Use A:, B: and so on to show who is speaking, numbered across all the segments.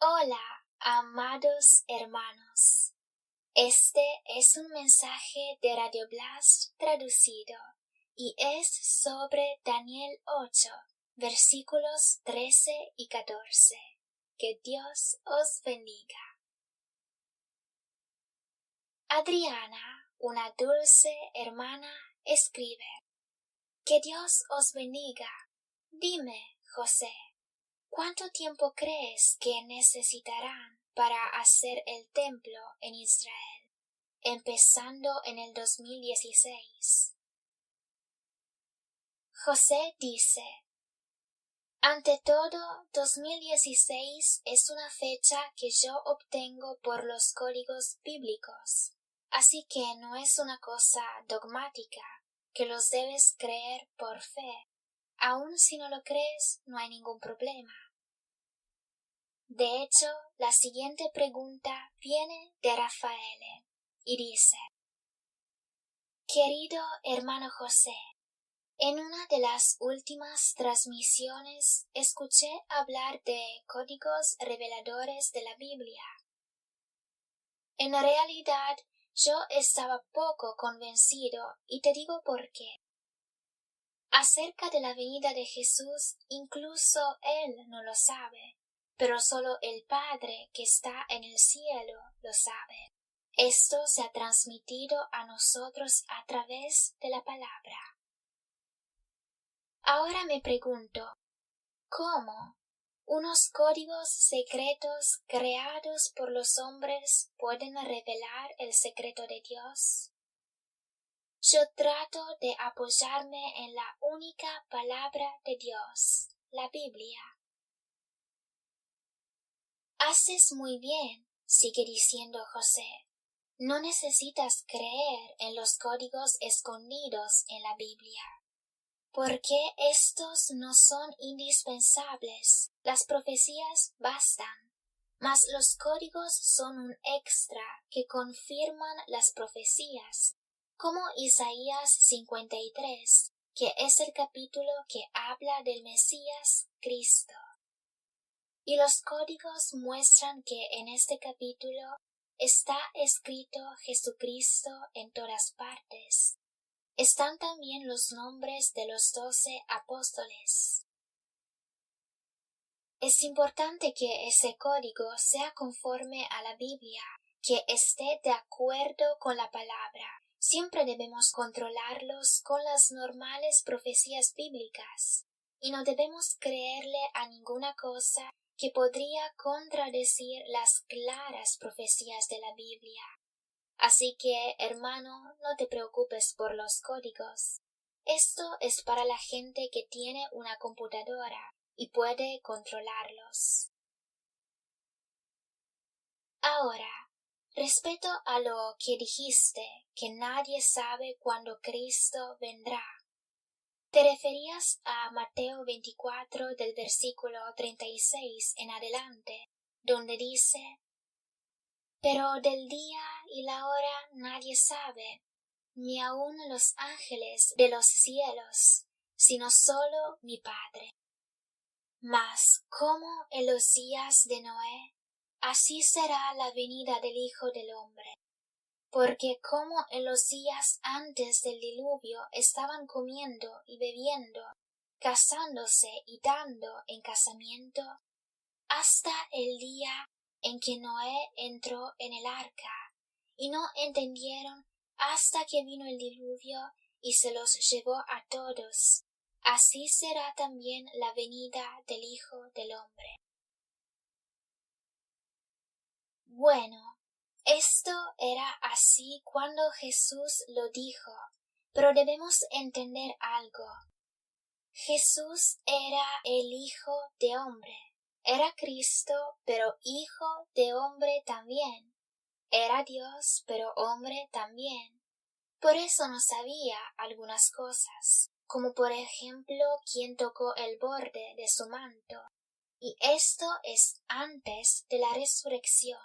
A: Hola, amados hermanos. Este es un mensaje de Radio Blast traducido y es sobre Daniel 8, versículos 13 y 14. Que Dios os bendiga. Adriana, una dulce hermana, escribe: Que Dios os bendiga. Dime, José, ¿cuánto tiempo crees que necesitarán para hacer el templo en Israel, empezando en el 2016? José dice: Ante todo, 2016 es una fecha que yo obtengo por los códigos bíblicos, así que no es una cosa dogmática que los debes creer por fe. Aun si no lo crees, no hay ningún problema. De hecho, la siguiente pregunta viene de Rafael y dice: Querido hermano José, en una de las últimas transmisiones escuché hablar de códigos reveladores de la Biblia. En realidad, yo estaba poco convencido y te digo por qué. Acerca de la venida de Jesús, incluso Él no lo sabe, pero solo el Padre que está en el cielo lo sabe. Esto se ha transmitido a nosotros a través de la palabra. Ahora me pregunto, ¿cómo unos códigos secretos creados por los hombres pueden revelar el secreto de Dios? Yo trato de apoyarme en la única palabra de Dios, la Biblia. Haces muy bien, sigue diciendo José. No necesitas creer en los códigos escondidos en la Biblia, porque estos no son indispensables. Las profecías bastan, mas los códigos son un extra que confirman las profecías, como Isaías 53, que es el capítulo que habla del Mesías Cristo. Y los códigos muestran que en este capítulo está escrito Jesucristo en todas partes. Están también los nombres de los 12 apóstoles. Es importante que ese código sea conforme a la Biblia, que esté de acuerdo con la palabra. Siempre debemos controlarlos con las normales profecías bíblicas, y no debemos creerle a ninguna cosa que podría contradecir las claras profecías de la Biblia. Así que, hermano, no te preocupes por los códigos. Esto es para la gente que tiene una computadora y puede controlarlos. Ahora, respecto a lo que dijiste, que nadie sabe cuándo Cristo vendrá. Te referías a Mateo 24 del versículo 36 en adelante, donde dice: Pero del día y la hora nadie sabe, ni aun los ángeles de los cielos, sino sólo mi Padre. Mas como en los días de Noé, así será la venida del Hijo del Hombre. Porque como en los días antes del diluvio estaban comiendo y bebiendo, casándose y dando en casamiento, hasta el día en que Noé entró en el arca, y no entendieron hasta que vino el diluvio y se los llevó a todos. Así será también la venida del Hijo del Hombre. Bueno, esto era así cuando Jesús lo dijo, pero debemos entender algo. Jesús era el Hijo de Hombre. Era Cristo, pero Hijo de Hombre también. Era Dios, pero hombre también. Por eso no sabía algunas cosas, como por ejemplo quién tocó el borde de su manto, y esto es antes de la resurrección.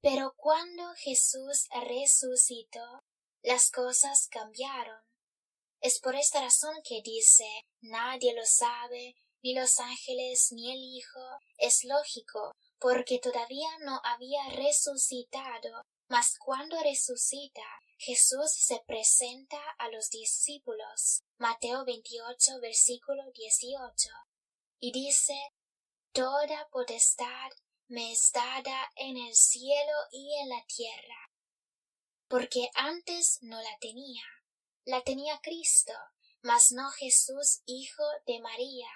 A: Pero cuando Jesús resucitó, las cosas cambiaron. Es por esta razón que dice: nadie lo sabe, ni los ángeles, ni el Hijo. Es lógico, porque todavía no había resucitado. Mas cuando resucita, Jesús se presenta a los discípulos. Mateo 28, versículo 18. Y dice: Toda potestad me es dada en el cielo y en la tierra. Porque antes no la tenía Cristo, mas no Jesús, hijo de María.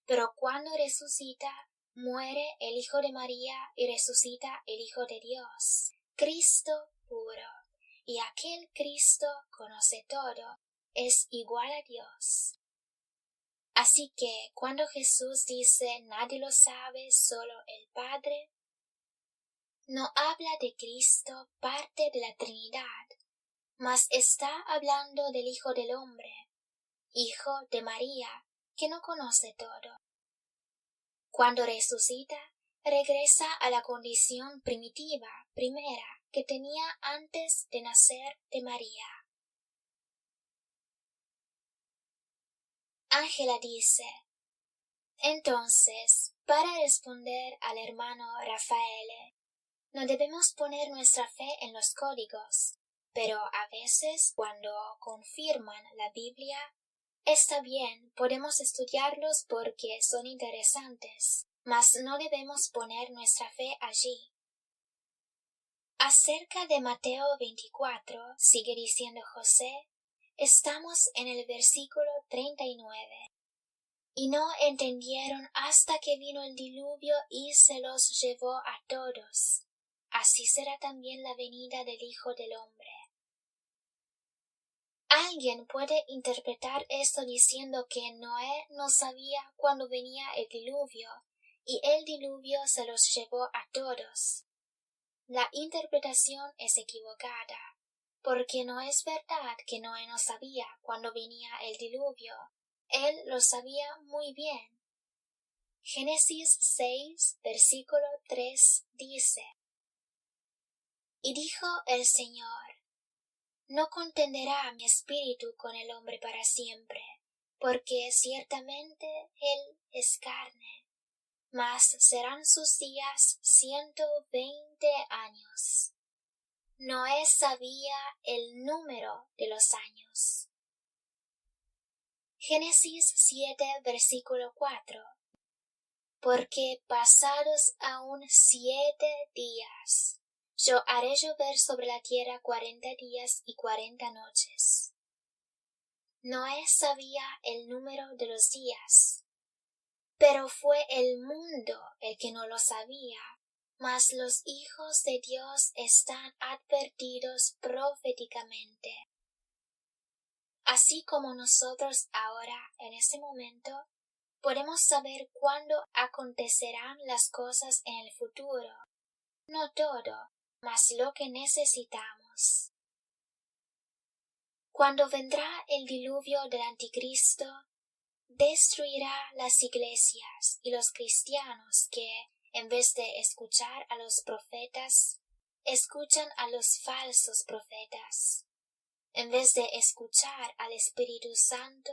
A: Pero cuando resucita, muere el hijo de María y resucita el Hijo de Dios. Cristo puro. Y aquel Cristo conoce todo, es igual a Dios. Así que cuando Jesús dice nadie lo sabe, solo el Padre, no habla de Cristo, parte de la Trinidad, mas está hablando del Hijo del Hombre, Hijo de María, que no conoce todo. Cuando resucita, regresa a la condición primitiva, primera, que tenía antes de nacer de María. Ángela dice: entonces, para responder al hermano Rafael, no debemos poner nuestra fe en los códigos, pero a veces cuando confirman la Biblia, está bien, podemos estudiarlos porque son interesantes, mas no debemos poner nuestra fe allí. Acerca de Mateo 24, sigue diciendo José, estamos en el versículo 39. Y no entendieron hasta que vino el diluvio y se los llevó a todos. Así será también la venida del Hijo del Hombre. Alguien puede interpretar esto diciendo que Noé no sabía cuándo venía el diluvio, y el diluvio se los llevó a todos. La interpretación es equivocada, porque no es verdad que Noé no sabía cuándo venía el diluvio. Él lo sabía muy bien. Génesis 6, versículo 3 dice: Y dijo el Señor: no contenderá mi espíritu con el hombre para siempre, porque ciertamente él es carne, mas serán sus días 120 años. Noé sabía el número de los años. Génesis 7, versículo 4. Porque pasados aún 7 días, yo haré llover sobre la tierra 40 días y 40 noches. Noé sabía el número de los días, pero fue el mundo el que no lo sabía, mas los hijos de Dios están advertidos proféticamente. Así como nosotros ahora, en este momento, podemos saber cuándo acontecerán las cosas en el futuro. No todo, mas lo que necesitamos. Cuando vendrá el diluvio del anticristo, destruirá las iglesias y los cristianos que, en vez de escuchar a los profetas, escuchan a los falsos profetas. En vez de escuchar al Espíritu Santo,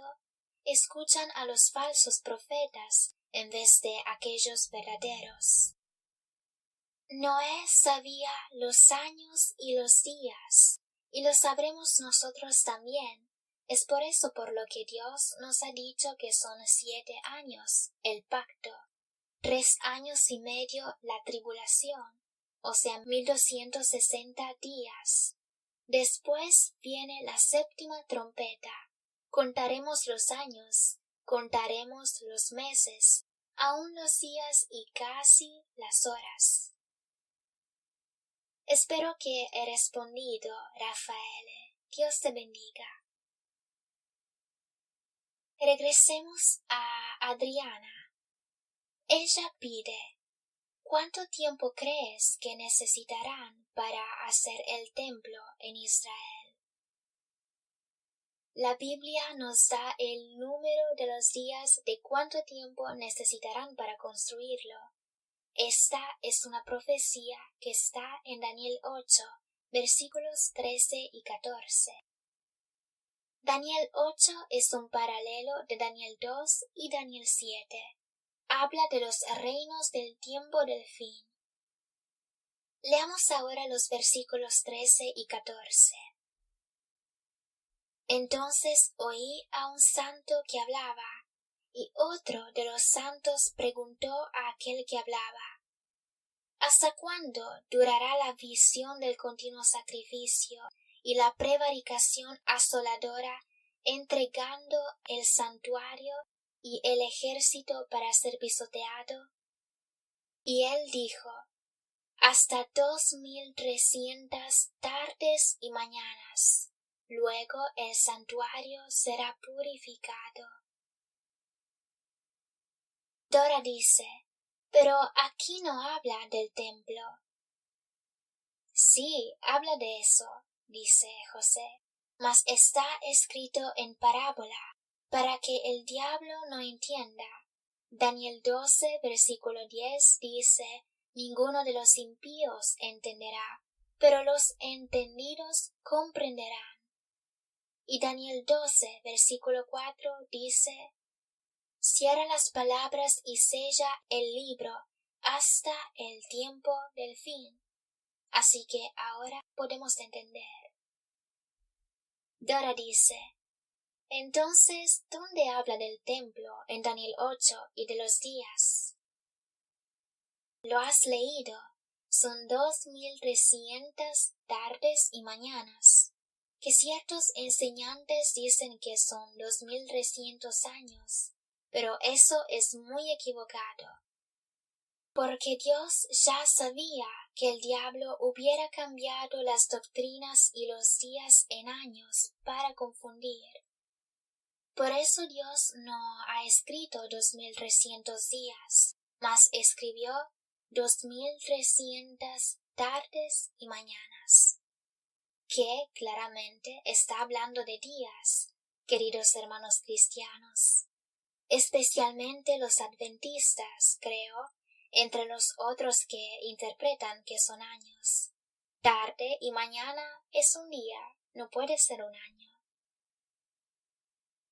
A: escuchan a los falsos profetas en vez de aquellos verdaderos. Noé sabía los años y los días, y lo sabremos nosotros también. Es por eso por lo que Dios nos ha dicho que son 7 años el pacto, 3 años y medio la tribulación, o sea 1260 días. Después viene la 7ª trompeta. Contaremos los años, contaremos los meses, aun los días y casi las horas. Espero que he respondido, Rafael. Dios te bendiga. Regresemos a Adriana. Ella pide: ¿cuánto tiempo crees que necesitarán para hacer el templo en Israel? La Biblia nos da el número de los días de cuánto tiempo necesitarán para construirlo. Esta es una profecía que está en Daniel 8, versículos 13 y 14. Daniel 8 es un paralelo de Daniel 2 y Daniel 7. Habla de los reinos del tiempo del fin, Leamos ahora los versículos 13 y 14. Entonces oí a un santo que hablaba, y otro de los santos preguntó a aquel que hablaba: ¿Hasta cuándo durará la visión del continuo sacrificio y la prevaricación asoladora, entregando el santuario y el ejército para ser pisoteado? Y él dijo: hasta 2300 tardes y mañanas. Luego el santuario será purificado. Dora dice: pero aquí no habla del templo. Sí, habla de eso, dice José, mas está escrito en parábola, para que el diablo no entienda. Daniel 12, versículo 10 dice: ninguno de los impíos entenderá, pero los entendidos comprenderán. Y Daniel 12, versículo 4 dice: cierra las palabras y sella el libro hasta el tiempo del fin. Así que ahora podemos entender. Dora dice: entonces, ¿dónde habla del templo en Daniel 8 y de los días? ¿Lo has leído? Son 2300 tardes y mañanas, que ciertos enseñantes dicen que son 2300 años, pero eso es muy equivocado. Porque Dios ya sabía que el diablo hubiera cambiado las doctrinas y los días en años para confundir. Por eso Dios no ha escrito 2300 días, mas escribió 2300 tardes y mañanas, que claramente está hablando de días, queridos hermanos cristianos. Especialmente los adventistas, creo, entre los otros que interpretan que son años. Tarde y mañana es un día, no puede ser un año.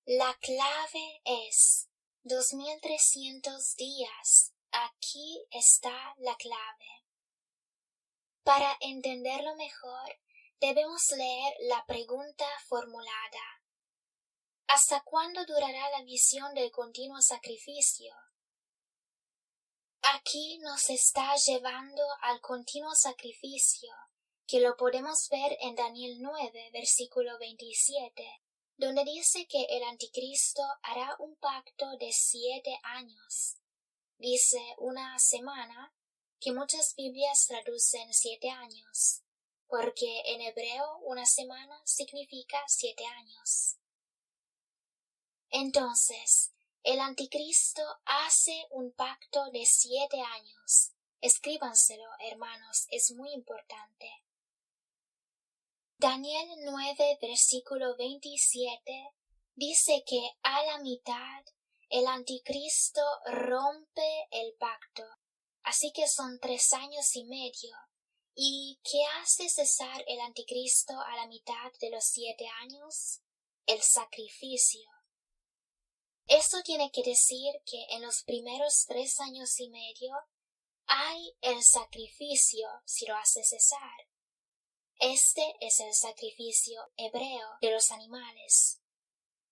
A: La clave es 2300 días. Aquí está la clave. Para entenderlo mejor, debemos leer la pregunta formulada: ¿hasta cuándo durará la visión del continuo sacrificio? Aquí nos está llevando al continuo sacrificio, que lo podemos ver en Daniel 9, versículo 27, donde dice que el anticristo hará un pacto de 7 años. Dice una semana, que muchas Biblias traducen 7 años, porque en hebreo una semana significa 7 años. Entonces, el anticristo hace un pacto de 7 años. Escríbanselo, hermanos, es muy importante. Daniel 9, versículo 27, dice que a la mitad el anticristo rompe el pacto. Así que son 3 años y medio. ¿Y qué hace cesar el anticristo a la mitad de los 7 años? El sacrificio. Esto tiene que decir que en los primeros 3 años y medio hay el sacrificio si lo hace cesar. Este es el sacrificio hebreo de los animales,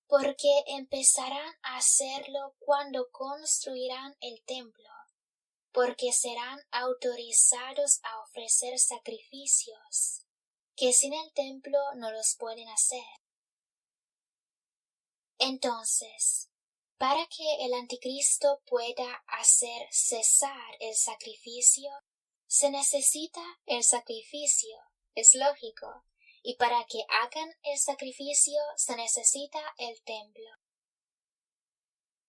A: porque empezarán a hacerlo cuando construirán el templo, porque serán autorizados a ofrecer sacrificios, que sin el templo no los pueden hacer. Entonces, para que el anticristo pueda hacer cesar el sacrificio, se necesita el sacrificio, es lógico, y para que hagan el sacrificio se necesita el templo.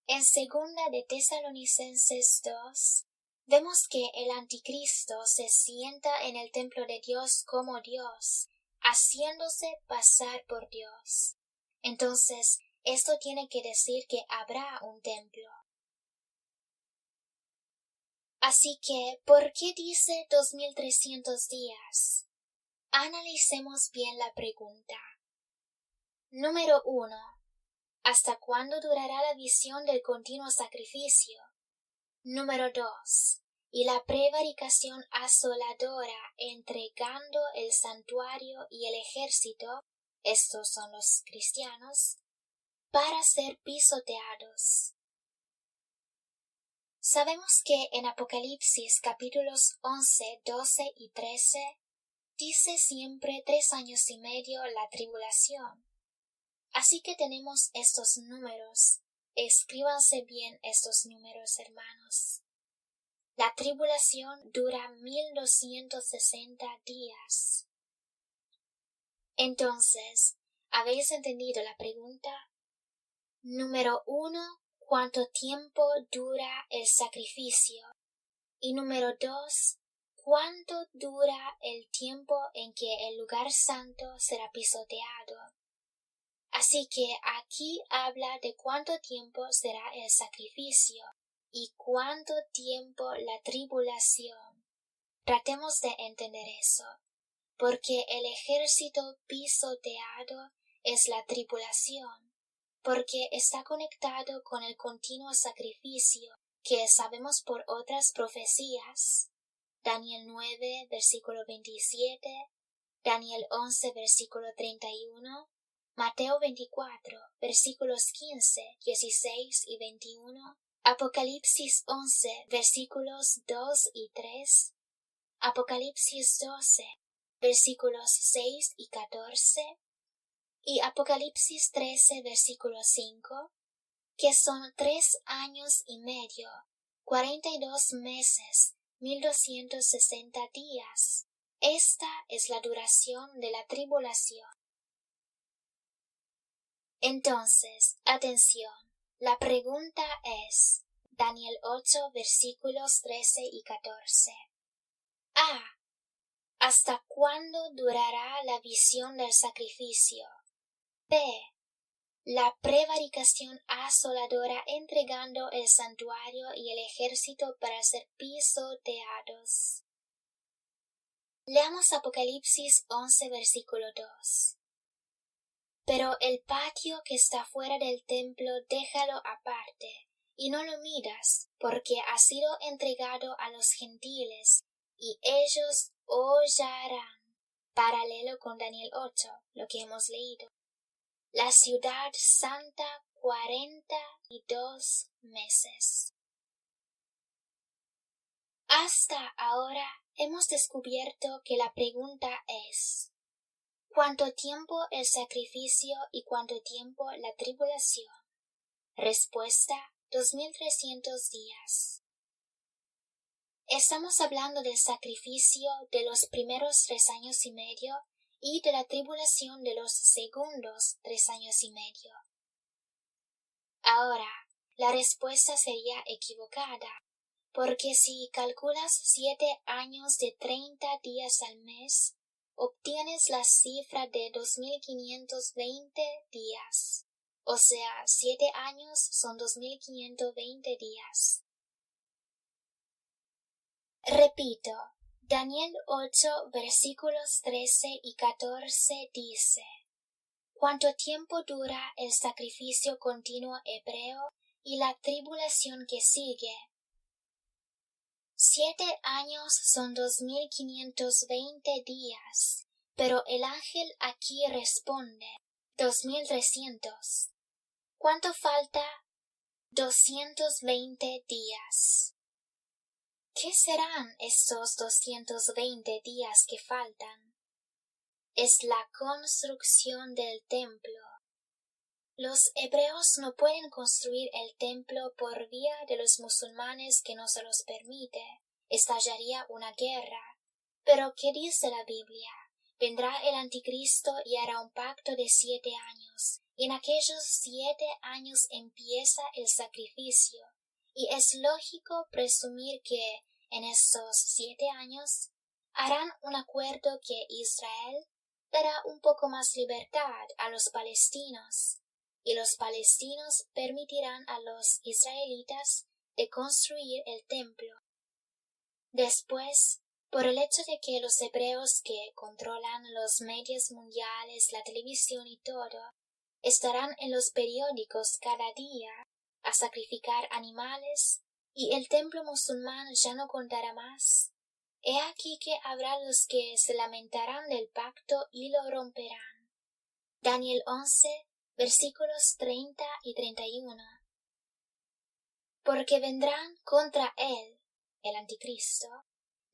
A: En segunda de Tesalonicenses 2, vemos que el anticristo se sienta en el templo de Dios como Dios, haciéndose pasar por Dios. Entonces, esto tiene que decir que habrá un templo. Así que, ¿por qué dice 2300 días? Analicemos bien la pregunta. Número 1. ¿Hasta cuándo durará la visión del continuo sacrificio? Número 2. y la prevaricación asoladora entregando el santuario y el ejército, estos son los cristianos, para ser pisoteados. Sabemos que en Apocalipsis capítulos 11, 12 y 13 dice siempre 3 años y medio la tribulación. Así que tenemos estos números. Escríbanse bien estos números, hermanos. La tribulación dura 1260 días. Entonces, ¿habéis entendido la pregunta? Número 1, ¿cuánto tiempo dura el sacrificio? Y número 2, ¿cuánto dura el tiempo en que el lugar santo será pisoteado? Así que aquí habla de cuánto tiempo será el sacrificio y cuánto tiempo la tribulación. Tratemos de entender eso, porque el ejército pisoteado es la tribulación, porque está conectado con el continuo sacrificio que sabemos por otras profecías. Daniel 9, versículo 27, Daniel 11, versículo 31, Mateo 24, versículos 15, 16 y 21, Apocalipsis 11, versículos 2 y 3, Apocalipsis 12, versículos 6 y 14, y Apocalipsis 13, versículo 5, que son 3 años y medio, 42 meses, 1260 días. Esta es la duración de la tribulación. Entonces, atención, la pregunta es, Daniel 8, versículos 13 y 14. A. ¿Hasta cuándo durará la visión del sacrificio? B. La prevaricación asoladora entregando el santuario y el ejército para ser pisoteados. Leamos Apocalipsis 11, versículo 2. Pero el patio que está fuera del templo déjalo aparte, y no lo miras, porque ha sido entregado a los gentiles, y ellos hollarán. Paralelo con Daniel 8, lo que hemos leído. La ciudad santa 42 meses. Hasta ahora hemos descubierto que la pregunta es: ¿cuánto tiempo el sacrificio y cuánto tiempo la tribulación? Respuesta: 2300 días. Estamos hablando del sacrificio de los primeros 3 años y medio y de la tribulación de los segundos 3 años y medio. Ahora, la respuesta sería equivocada, porque si calculas 7 años de 30 días al mes, obtienes la cifra de 2520 días. O sea, 7 años son 2520 días. Repito, Daniel 8, versículos 13 y 14 dice: ¿cuánto tiempo dura el sacrificio continuo hebreo y la tribulación que sigue? 7 años son 2520 días, pero el ángel aquí responde 2300. ¿Cuánto falta? 220 días. ¿Qué serán estos 220 días que faltan? Es la construcción del templo. Los hebreos no pueden construir el templo por vía de los musulmanes que no se los permite. Estallaría una guerra. Pero ¿qué dice la Biblia? Vendrá el anticristo y hará un pacto de 7 años, y en aquellos 7 años empieza el sacrificio, y es lógico presumir que en estos 7 años harán un acuerdo que Israel dará un poco más libertad a los palestinos, y los palestinos permitirán a los israelitas de construir el templo. Después, por el hecho de que los hebreos que controlan los medios mundiales, la televisión y todo, estarán en los periódicos cada día a sacrificar animales y el templo musulmán ya no contará más. He aquí que habrá los que se lamentarán del pacto y lo romperán. Daniel 11, versículos 30 y 31. Porque vendrán contra él, el anticristo,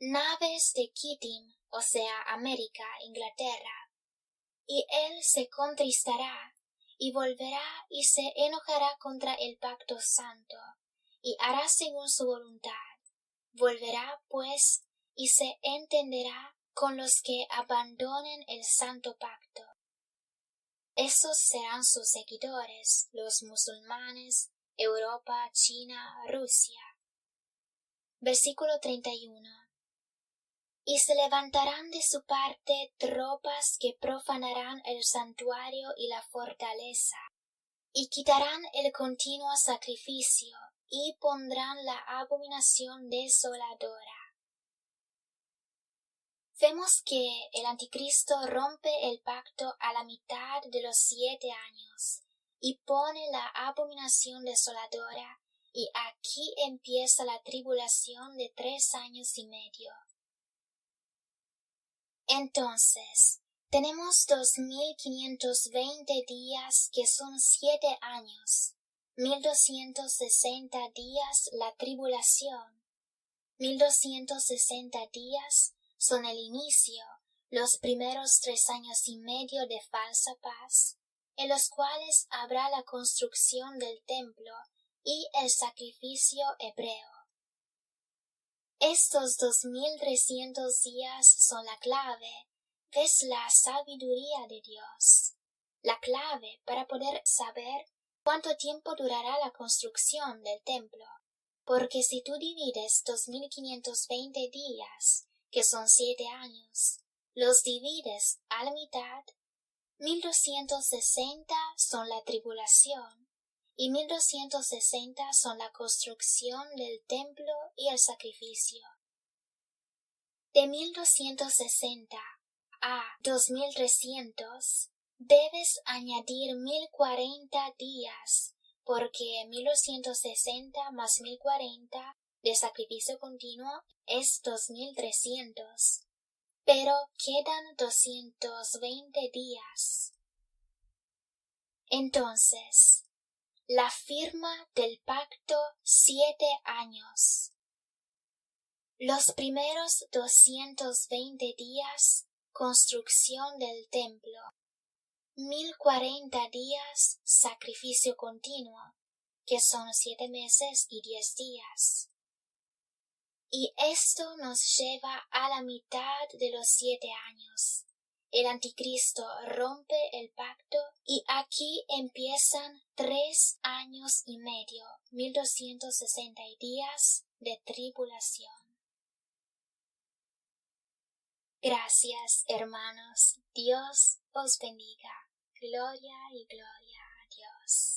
A: naves de Kittim, o sea, América, Inglaterra, y él se contristará, y volverá y se enojará contra el pacto santo, y hará según su voluntad. Volverá, pues, y se entenderá con los que abandonen el santo pacto. Esos serán sus seguidores, los musulmanes, Europa, China, Rusia. Versículo 31. Y se levantarán de su parte tropas que profanarán el santuario y la fortaleza, y quitarán el continuo sacrificio, y pondrán la abominación desoladora. Vemos que el anticristo rompe el pacto a la mitad de los 7 años, y pone la abominación desoladora, y aquí empieza la tribulación de 3 años y medio. Entonces, tenemos 2520 días que son 7 años, 1260 días la tribulación, 1260 días son el inicio, los primeros 3 años y medio de falsa paz, en los cuales habrá la construcción del templo y el sacrificio hebreo. Estos 2300 días son la clave, ¿ves? La sabiduría de Dios. La clave para poder saber cuánto tiempo durará la construcción del templo. Porque si tú divides 2520 días, que son 7 años, los divides a la mitad, 1260 son la tribulación, y 1260 son la construcción del templo y el sacrificio. De 1260 a 2300 debes añadir 1040 días, porque 1260 más 1040 de sacrificio continuo es 2300. Pero quedan 220 días. Entonces, la firma del pacto 7 años. Los primeros 220 días, construcción del templo. 1040 días, sacrificio continuo, que son 7 meses y 10 días. Y esto nos lleva a la mitad de los 7 años. El anticristo rompe el pacto y aquí empiezan 3 años y medio, 1260 días de tribulación. Gracias, hermanos. Dios os bendiga. Gloria y gloria a Dios.